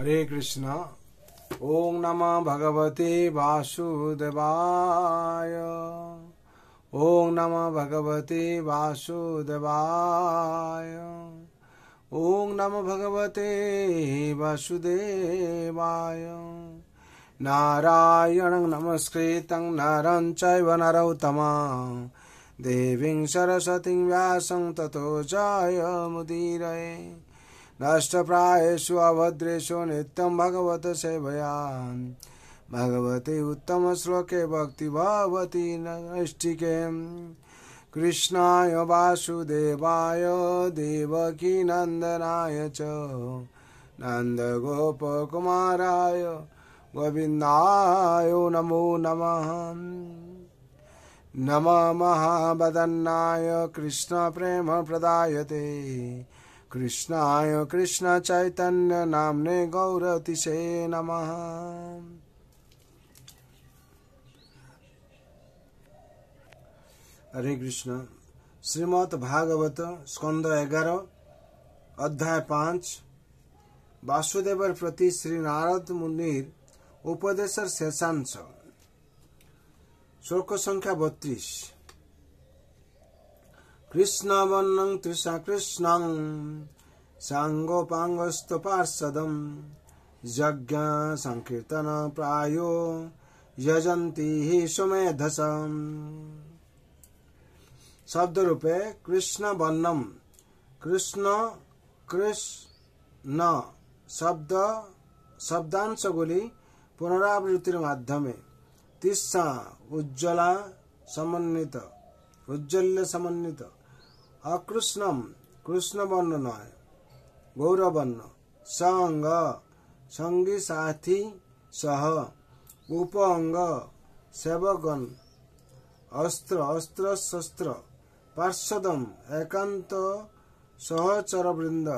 हरे कृष्णा। ओम नमः भगवते वासुदेवाय। ओम नमः भगवते वासुदेवाय। ओम नमः भगवते वासुदेवाय। नारायणं नमस्कृतं नरं चैव नरोत्तमं देवीं सरस्वतीं व्यासं ततो जयमुदीरये। नष्टप्रायेषु अभद्रेषु नित्यं भगवत सेवया भगवते उत्तम श्लोके भक्ति भवति नैष्ठिके। कृष्णाय वासुदेवाय देवकी नंदनाय च नन्दगोपकुमाराय गोविन्दाय नमो नमः। नमः महावदन्नाय कृष्ण प्रेम प्रदायते कृष्णाय कृष्ण चैतन्य नाम्ने गौरतिसे नमः। हरे कृष्ण। श्रीमद् भागवत स्कंद 11 अध्याय 5 वासुदेवर प्रति श्री नारद मुनिर उपदेशर शेषांश। श्लोक संख्या 32। कृष्ण वर्णं तृषा कृष्णं सांगोपांगस्तु पार्षदं यज्ञ संकीर्तन प्रायो यजन्ति हि सुमेधसम्। शब्द रूपे कृष्ण वर्णम कृष्ण कृष्ण शब्दांशगुली पुनरावृत्तिर माध्यमे तिस्सा उज्ज्वल्य समन्वित अकृष्णम कृष्ण वर्ण नय गौरवर्ण संग संगी साथी सह उपअंग सेवगण अस्त्र अस्त्र शस्त्र पार्षदम एकांत सहचर वृंद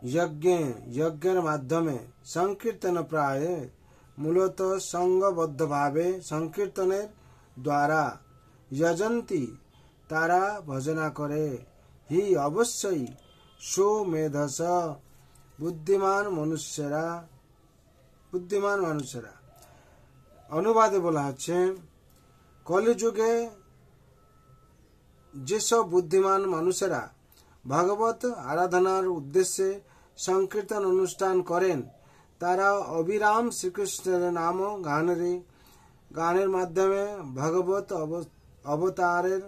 यज्ञ माध्यमे संकीर्तन प्राय मूलतः संगबद्ध भावे संकीर्तनेर द्वारा यजन्ति तारा भजना करे ही अवश्यई सुमेधस बुद्धिमान मनुष्यरा। अनुवादे বলা হচ্ছে কলিযুগে যেসব বুদ্ধিমান মানুষেরা ভগবত আরাধনার উদ্দেশ্যে সংকীর্তন অনুষ্ঠান করেন তারা অবিরাম শ্রীকৃষ্ণের নাম গানের মাধ্যমে ভগবত অবতারের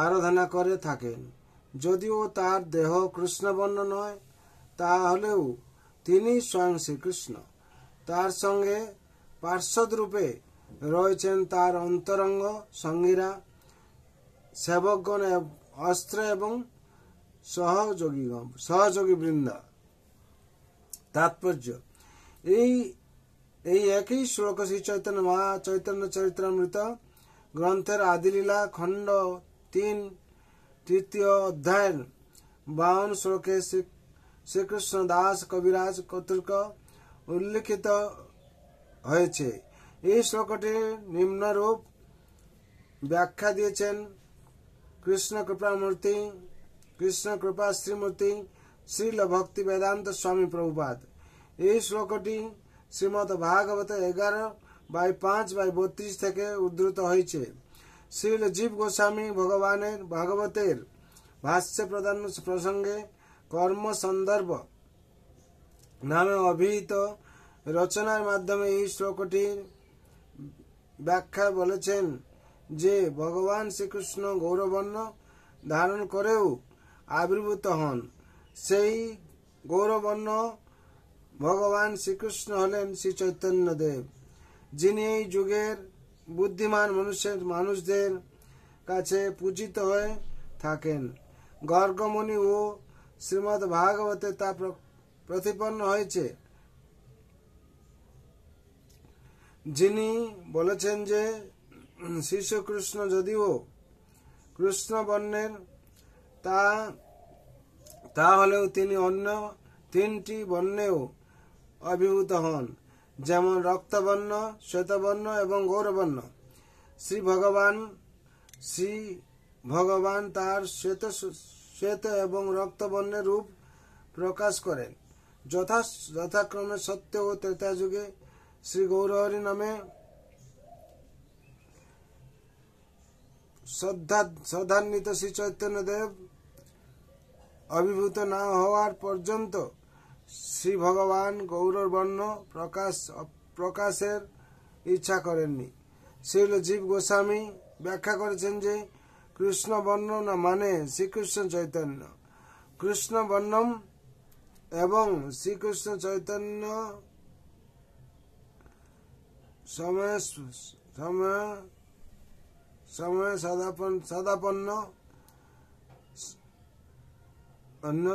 আরাধনা করে থাকেন। যদিও তার দেহ কৃষ্ণবর্ণ নয় তাহলেও তিনি স্বয়ং শ্রীকৃষ্ণ। তার সঙ্গে পার্ষদ রূপে রয়েছেন তার অন্তরঙ্গ সঙ্গীরা সেবকগণ অস্ত্র এবং সহযোগী বৃন্দ। तात्पर्य একই শ্লোক শ্রী চৈতন্য চৈতন্য চরিতামৃত গ্রন্থের আদিলীলা খণ্ড 3 তৃতীয় অধ্যায়ের 52 শ্লোকে শ্রীকৃষ্ণ দাস কবিরাজ কর্তৃক উল্লেখিত হয়েছে। এই শ্লোকটি নিম্নরূপ ব্যাখ্যা দিয়েছেন কৃষ্ণ কৃপা শ্রীমূর্তি শ্রীল ভক্তি বেদান্ত স্বামী প্রভুপাদ। এই শ্লোকটি শ্রীমদ্ ভাগবত 11/5/32 থেকে উদ্ধৃত হয়েছে। শ্রীল জীব গোস্বামী ভাগবতের ভাষ্য প্রদান প্রসঙ্গে কর্ম সন্দর্ভ নামে অভিহিত রচনার মাধ্যমে এই শ্লোকটির ব্যাখ্যা বলেছেন যে ভগবান শ্রীকৃষ্ণ গৌরবর্ণ ধারণ করেও আবির্ভূত হন। সেই গৌরবর্ণ ভগবান শ্রীকৃষ্ণ হলেন শ্রী চৈতন্য দেব, যিনি এই যুগের বুদ্ধিমান মানুষদের কাছে পূজিত হয়ে থাকেন। গর্গমুনি ও শ্রীমদ্ ভাগবতে তা প্রতিপন্ন হয়েছে। যিনি বলেছেন যে শ্রীকৃষ্ণ যদিও কৃষ্ণ বর্ণের তাহলেও তিনি অন্য 3টি বর্ণেও অভিভূত হন, যেমন রক্তবর্ণ, শ্বেতবর্ণ এবং গৌরবর্ণ। শ্রী ভগবান তার শ্বেত এবং রক্তবর্ণের রূপ প্রকাশ করেন। যথাক্রমে সত্য ও ত্রেতা যুগে শ্রী গৌরহরি নামে শ্রদ্ধান্বিত শ্রী চৈতন্য দেব আবির্ভূত না হওয়ার পর্যন্ত শ্রী ভগবান গৌর বর্ণ প্রকাশের ইচ্ছা করেননি। শ্রীল জীব গোস্বামী ব্যাখ্যা করেছেন যে কৃষ্ণ বর্ণ না মানে শ্রীকৃষ্ণ চৈতন্য। কৃষ্ণ বর্ণম এবং শ্রীকৃষ্ণ চৈতন্য সময় সদাপন্ন অন্য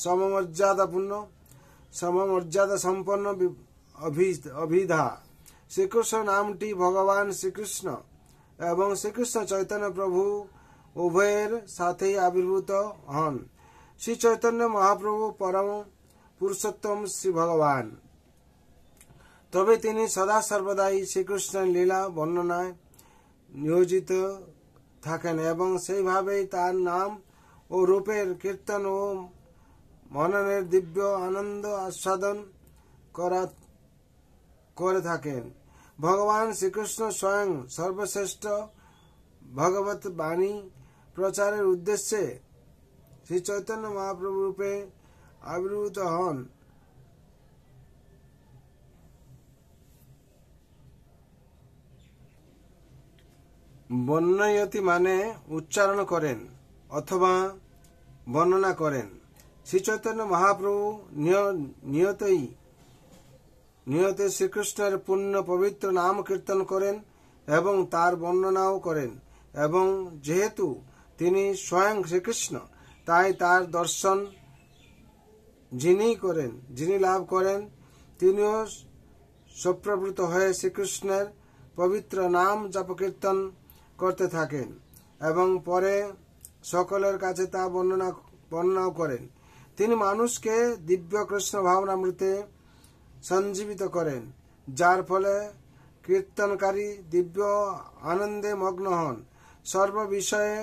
সমমর্যাদা সম্পন্ন অভিধা। শ্রীকৃষ্ণ নামটি ভগবান শ্রীকৃষ্ণ এবং শ্রীকৃষ্ণ চৈতন্য প্রভু উভয়ের সাথেই আবির্ভূত হন। শ্রী চৈতন্য মহাপ্রভু পরম পুরুষোত্তম শ্রী ভগবান। তবে তিনি সদা সর্বদাই শ্রীকৃষ্ণের লীলা বর্ণনায় নিয়োজিত থাকেন এবং সেইভাবেই তার নাম ও রূপের কীর্তন ও মননের দিব্য আনন্দ আস্বাদন করে থাকেন। ভগবান শ্রীকৃষ্ণ স্বয়ং সর্বশ্রেষ্ঠ ভগবত বাণী প্রচারের উদ্দেশ্যে শ্রী চৈতন্য মহাপ্রভু রূপে আবির্ভূত হন। বর্ণয়তি মানে উচ্চারণ করেন অথবা বর্ণনা করেন। শ্রী চৈতন্য মহাপ্রভু নিয়তে শ্রীকৃষ্ণের পূর্ণ পবিত্র নাম কীর্তন করেন এবং তার বর্ণনাও করেন, এবং যেহেতু তিনি স্বয়ং শ্রীকৃষ্ণ তাই তার দর্শন যিনি লাভ করেন তিনিও সপ্রবৃত হয়ে শ্রীকৃষ্ণের পবিত্র নাম জপ কীর্তন করতে থাকেন এবং পরে সকলের কাছে তা বর্ণনাও করেন। তিনি মানুষকে দিব্য কৃষ্ণ ভাবনামৃতে সঞ্জীবিত করেন, যার ফলে কীর্তনকারী দিব্য আনন্দে মগ্ন হন সর্ব বিষয়ে।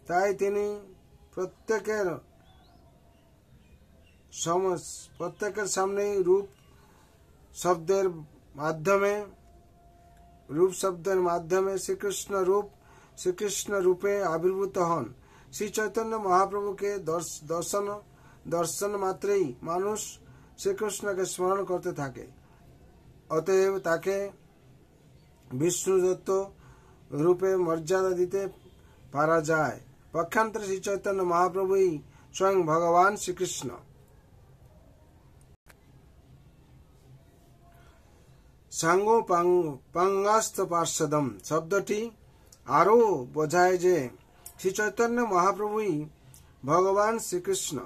তাই তিনি প্রত্যেকের সামনেই রূপ শব্দের মাধ্যমে শ্রীকৃষ্ণ রূপে আবির্ভূত হন। শ্রী চৈতন্য মহাপ্রভুকে দর্শন মাত্রেই মানুষ শ্রীকৃষ্ণকে স্মরণ করতে থাকে। অতএব তাকে বিষ্ণুদত্ত রূপে মর্যাদা দিতে পারা যায়। পক্ষান্তরে শ্রী চৈতন্য মহাপ্রভুই স্বয়ং ভগবান শ্রীকৃষ্ণ। সাঙ্গো পাঙ্গাস্ত পার্শ্বদম শব্দটি আরও বোঝায় যে শ্রী চৈতন্য মহাপ্রভুই ভগবান শ্রীকৃষ্ণ।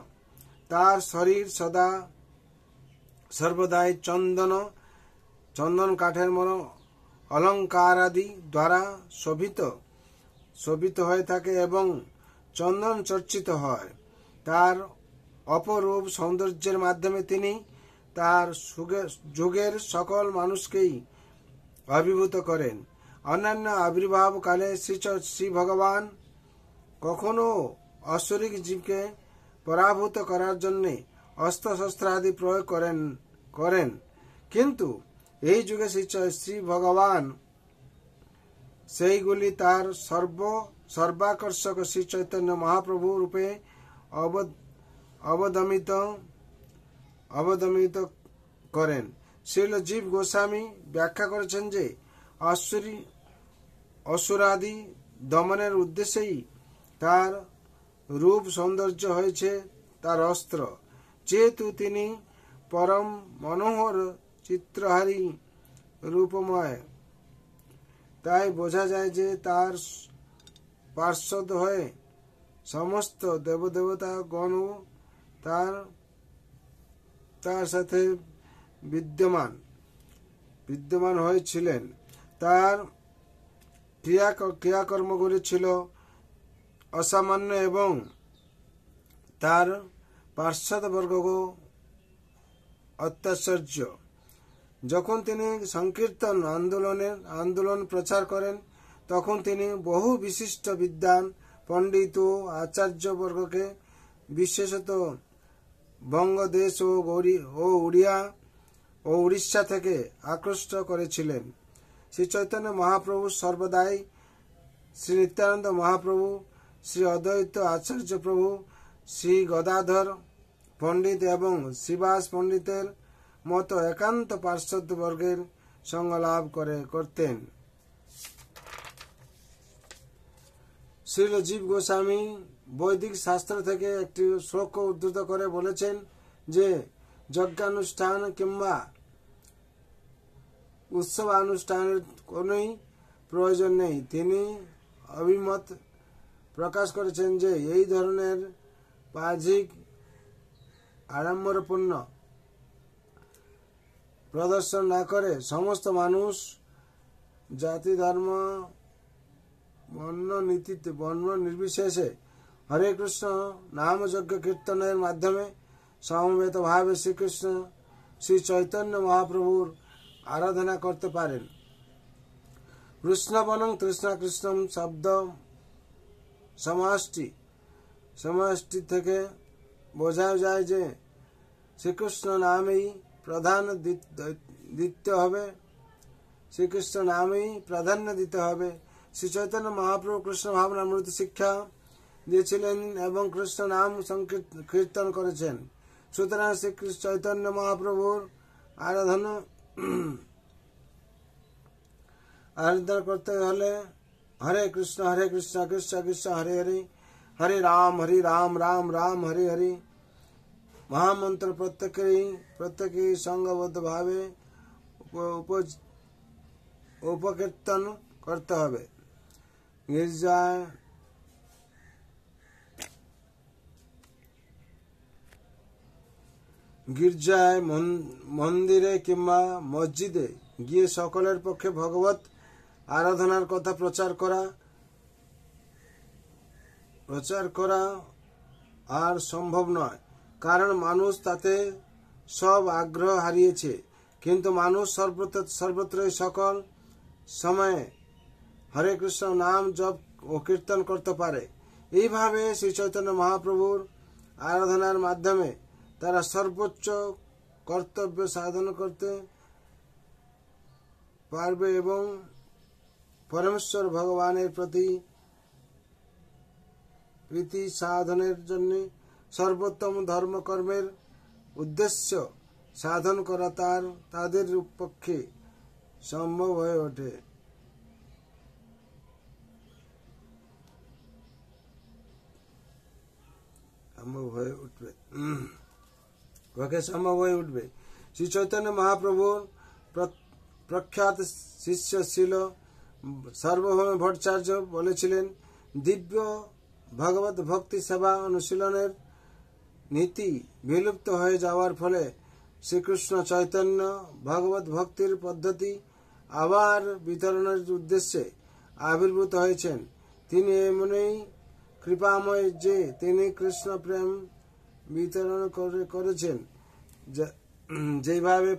তার শরীর সর্বদাই চন্দন কাঠের অলঙ্কার আদি দ্বারা শোভিত হয়ে থাকে এবং চন্দন চর্চিত হয়। তার অপরূপ সৌন্দর্যের মাধ্যমে তিনি তার যুগের সকল মানুষকেই অভিভূত করেন। অন্যান্য আবির্ভাব কালে শ্রী ভগবান কখনো অশ্বরিক জীবকে পরাভূত করার জন্য অস্ত্রশস্ত্র আদি প্রয়োগ করেন, কিন্তু এই যুগে শ্রী ভগবান সেইগুলি তার সর্বাকর্ষক শ্রী চৈতন্য মহাপ্রভু রূপে অবদমিত করেন। শ্রীল জীব গোস্বামী ব্যাখ্যা করেছেন যে অসুরাদি দমনের উদ্দেশ্যেই তার রূপ সৌন্দর্য হয়েছে তার অস্ত্র। যেহেতু তিনি পরম মনোহর চিত্রহারী রূপময়, তাই বোঝা যায় যে তার পার্শ্বদ হয়ে সমস্ত দেবদেবতা গণও তার সাথে বিদ্যমান হয়েছিলেন। তার ক্রিয়াকর্মগুলি ছিল অসামান্য এবং তার পার্শ্বদবর্গও অত্যাশ্চর্য। যখন তিনি সংকীর্তন আন্দোলন প্রচার করেন তখন তিনি বহু বিশিষ্ট বিদ্বান পণ্ডিত ও আচার্যবর্গকে বিশেষত বঙ্গদেশ ও উড়িষ্যা থেকে আকৃষ্ট করেছিলেন। শ্রী চৈতন্য মহাপ্রভু সর্বদাই শ্রী নিত্যানন্দ মহাপ্রভু, শ্রী অদ্বৈত আচার্য প্রভু, শ্রী গদাধর পণ্ডিত এবং শ্রীবাস পণ্ডিতের মতো একান্ত পার্শ্বদ বর্গের সঙ্গ লাভ করতেন। শ্রীল জীব গোস্বামী বৈদিক শাস্ত্র থেকে একটি শ্লোক উদ্ধৃত করে বলেছেন যে যজ্ঞানুষ্ঠান কিংবা উৎসবানুষ্ঠানের কোনই প্রয়োজন নেই। তিনি অভিমত প্রকাশ করেছেন যে এই ধরনের বাহ্যিক আড়ম্বরপূর্ণ প্রদর্শন না করে সমস্ত মানুষ জাতি ধর্ম বর্ণ নির্বিশেষে হরে কৃষ্ণ নাম যজ্ঞ কীর্তনের মাধ্যমে সমবেত ভাবে শ্রীকৃষ্ণ শ্রী চৈতন্য মহাপ্রভুর আরাধনা করতে পারেন। কৃষ্ণবনং তৃষ্ণা কৃষ্ণম শব্দ সমষ্টি থেকে বোঝা যায় যে শ্রীকৃষ্ণ নামেই প্রাধান্য দিতে হবে। শ্রী চৈতন্য মহাপ্রভু কৃষ্ণ ভাবনামৃত শিক্ষা দিয়েছিলেন এবং কৃষ্ণ নাম কীর্তন করেছেন। সুতরাং শ্রী চৈতন্য মহাপ্রভুর আরাধনা করতে হলে হরে কৃষ্ণ কৃষ্ণ কৃষ্ণ হরে হরে, হরে রাম রাম রাম হরে হরে মহামন্ত্র প্রত্যেকেই সংঘবদ্ধ ভাবে উপকীর্তন করতে হবে। গির্জায় মন্দিরে কিংবা মসজিদে গিয়ে সকলের পক্ষে ভগবত আরাধনার কথা প্রচার করা আর সম্ভব নয়, কারণ মানুষ তাতে সব আগ্রহ হারিয়েছে। কিন্তু মানুষ সর্বত্রই সকল সময়ে হরে কৃষ্ণ নাম জপ ও কীর্তন করতে পারে। এইভাবে শ্রী চৈতন্য মহাপ্রভুর আরাধনার মাধ্যমে তারা সর্বোচ্চ কর্তব্য সাধন করতে পারবে এবং পরমেশ্বর ভগবানের প্রতি প্রীতি সাধনের জন্য সর্বোত্তম ধর্মকর্মের উদ্দেশ্য সাধন করা তাদের পক্ষে সম্ভব হয়ে ওঠে। সম্ভব হয়ে উঠবে। শ্রী চৈতন্য মহাপ্রভুর প্রখ্যাত শিষ্য ছিল সার্বভৌম ভট্টাচার্য বলেছিলেন, দিব্য ভগবত ভক্তি সেবা অনুশীলনের নীতি বিলুপ্ত হয়ে যাওয়ার ফলে শ্রীকৃষ্ণ চৈতন্য ভগবত ভক্তির পদ্ধতি আবার বিতরণের উদ্দেশ্যে আবির্ভূত হয়েছেন। তিনি এমনই কৃপাময় যে তিনি কৃষ্ণ প্রেম বিতরণ করেছেন। যেভাবে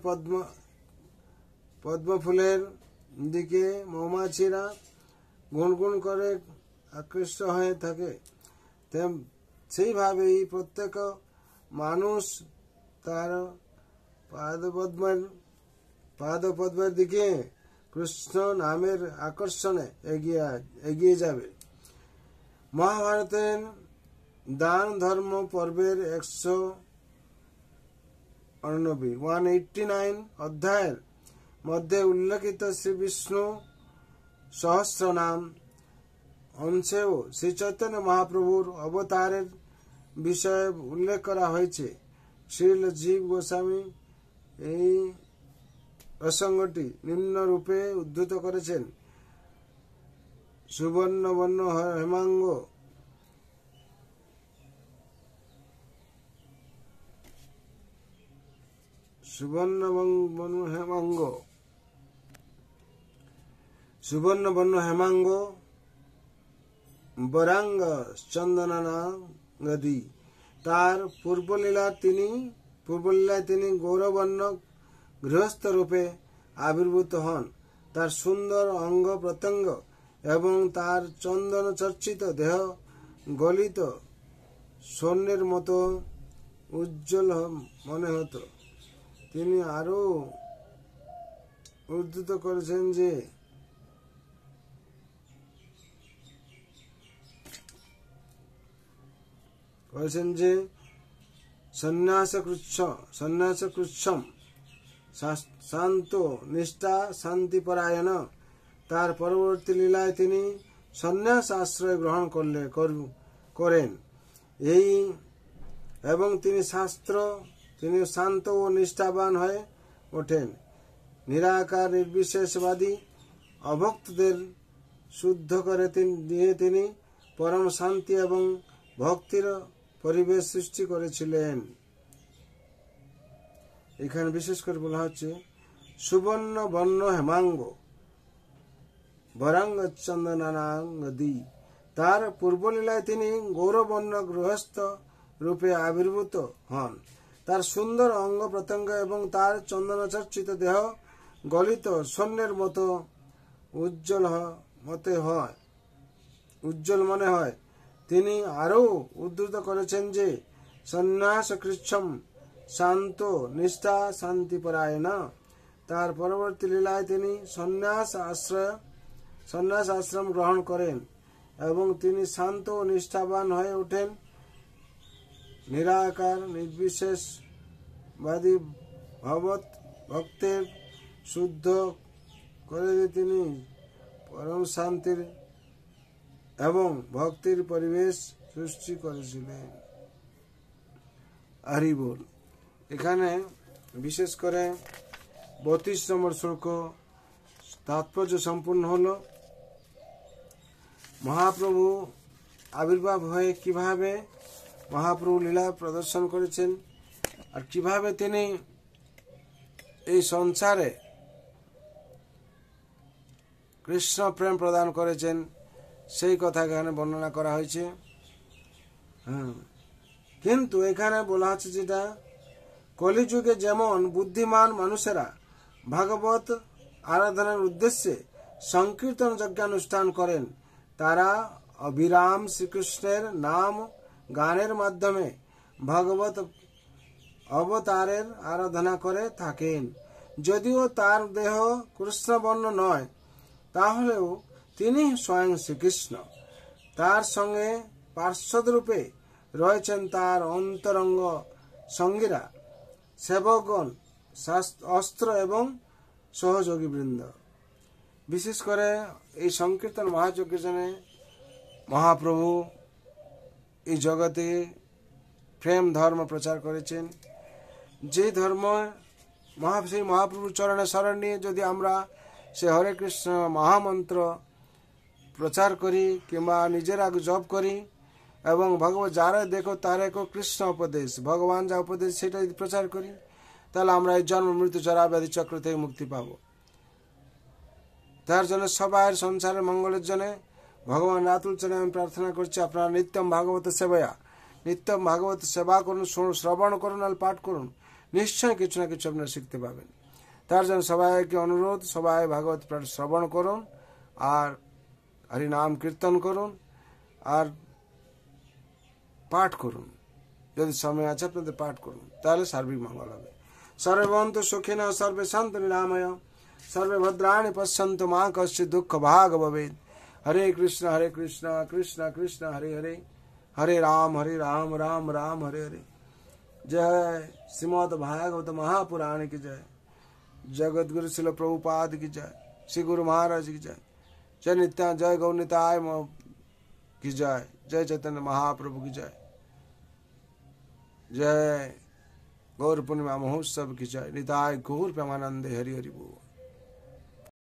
পদ্ম ফুলের দিকে মৌমাছিরা গুনগুন করে আকৃষ্ট হয়ে থাকে, সেইভাবেই প্রত্যেক মানুষ তার পাদপদ্মের দিকে কৃষ্ণ নামের আকর্ষণে এগিয়ে যাবে। মহাভারতের দান ধর্ম পর্বের 189 অধ্যায়ের মধ্যে উল্লেখিত শ্রী বিষ্ণু সহস্রনাম অংশেও শ্রী চৈতন্য মহাপ্রভুর অবতারের বিষয়ে উল্লেখ করা হয়েছে। শ্রীল জীব গোস্বামী এই প্রসঙ্গটি নিম্নরূপে উদ্ধৃত করেছেন। সুবর্ণবর্ণ হেমাঙ্গ সুবর্ণবর্ণ হেমাঙ্গ বরাঙ্গ চন্দনাঙ্গদি। তার পূর্বলীলায় তিনি গৌরবর্ণ গৃহস্থ রূপে আবির্ভূত হন। তার সুন্দর অঙ্গ প্রত্যঙ্গ এবং তার চন্দন চর্চিত দেহ গলিত স্বর্ণের মতো উজ্জ্বল মনে হতো। তিনি আরো উদ্ধৃত করেছেন যে সন্ন্যাসকৃচ্ছম শান্ত নিষ্ঠা শান্তিপরায়ণ। তার পরবর্তী লীলায় তিনি সন্ন্যাস আশ্রয় গ্রহণ করেন এবং তিনি শান্ত ও নিষ্ঠাবান হয়ে ওঠেন। নিরাকার নির্বিশেষবাদী অভক্তদের শুদ্ধ করে দিয়ে তিনি পরম শান্তি এবং ভক্তির পরিবেশ সৃষ্টি করেছিলেন। এখানে বিশেষ করে বলা হচ্ছে সুবর্ণ বর্ণ হেমাঙ্গ বরাঙ্গ চন্দনাঙ্গদি। তার পূর্বলীলায় তিনি গৌরবর্ণ গৃহস্থ রূপে আবির্ভূত হন। তার সুন্দর অঙ্গ প্রত্যঙ্গ এবং তার চন্দনচর্চিত দেহ গলিত স্বর্ণের মতো উজ্জ্বল মনে হয়। তিনি আরও উদ্ধৃত করেছেন যে সন্ন্যাসকৃচ্ছম শান্ত নিষ্ঠা শান্তিপরায়ণ। তার পরবর্তী লীলায় তিনি সন্ন্যাস আশ্রম গ্রহণ করেন এবং তিনি শান্ত ও নিষ্ঠাবান হয়ে ওঠেন। নিরাকার নির্বিশেষবাদী ভক্তের শুদ্ধ করে তিনি পরম শান্তির এবং ভক্তির পরিবেশ সৃষ্টি করেছিলেন। হরি বল। এখানে বিশেষ করে 32 নম্বর শ্লোক তাৎপর্য সম্পূর্ণ হলো। মহাপ্রভু আবির্ভাব হয়ে কিভাবে মহাপ্রভু লীলা প্রদর্শন করেছেন আর কিভাবে তিনি এই সংসারে কৃষ্ণ প্রেম প্রদান করেছেন সেই কথা এখানে বর্ণনা করা হয়েছে। কিন্তু এখানে বলা হচ্ছে যেটা কলিযুগে যেমন বুদ্ধিমান মানুষেরা ভাগবত আরাধনার উদ্দেশ্যে সংকীর্তন যজ্ঞানুষ্ঠান করেন, তারা অবিরাম শ্রীকৃষ্ণের নাম গানের মাধ্যমে ভগবত অবতারের আরাধনা করে থাকেন। যদিও তার দেহ কৃষ্ণবর্ণ নয়, তাহলেও তিনি স্বয়ং শ্রীকৃষ্ণ। তার সঙ্গে পার্শ্বদরূপে রয়েছেন তার অন্তরঙ্গ সঙ্গীরা, সেবকগণ, অস্ত্র এবং সহযোগী বৃন্দ। বিশেষ করে এই সংকীর্তন মহাযজ্ঞে মহাপ্রভু এই জগতে প্রেম ধর্ম প্রচার করেছেন। যে ধর্ম সেই মহাপ্রভুর চরণে শরণ নিয়ে যদি আমরা সে হরে কৃষ্ণ মহামন্ত্র প্রচার করি কিংবা নিজেরা জপ করি এবং ভগবত যারা দেখো তার এক কৃষ্ণ উপদেশ, ভগবান যা উপদেশ সেটা যদি প্রচার করি, তাহলে আমরা এই জন্ম মৃত্যু জরা ব্যাধি চক্র থেকে মুক্তি পাব। তার জন্য সবার সংসারের মঙ্গলের জন্য ভগবান রাতুল চরণে আমি প্রার্থনা করছি, আপনারা নিত্যম ভাগবত সেবায়া, নিত্যম ভাগবত সেবা করুন, শ্রবণ করুন আর পাঠ করুন, নিশ্চয় কিছু না কিছু আপনারা শিখতে পাবেন। তার জন্য সবাইকে অনুরোধ, সবাই ভাগবত শ্রবণ করুন আর হরি নাম কীর্তন করুন আর পাঠ করুন। যদি সময় আছে আপনাদের পাঠ করুন, তাহলে সার্বিক মঙ্গল হবে। সর্বে ভবন্তু সুখিনঃ, সর্বে সন্তু নিরাময়, সর্বে ভদ্রাণি পশ্যন্তু মা কশ্চিৎ দুঃখ ভাগ ভবেৎ। হরে কৃষ্ণ কৃষ্ণ কৃষ্ণ হরে হরে, হরে রাম রাম রাম হরে হরে। जय श्रीमद् भागवत महापुराण की जय, जगत गुरु श्रील प्रभुपाद की जय, श्री गुरु महाराज की जय, जय नित्या जय गौ निताय की जय, जय चैतन्य महाप्रभु की जय, जय गौर पूर्णिमा महोत्सव की जय, निताय गौर प्रेमानंदे हरि हरि बोल।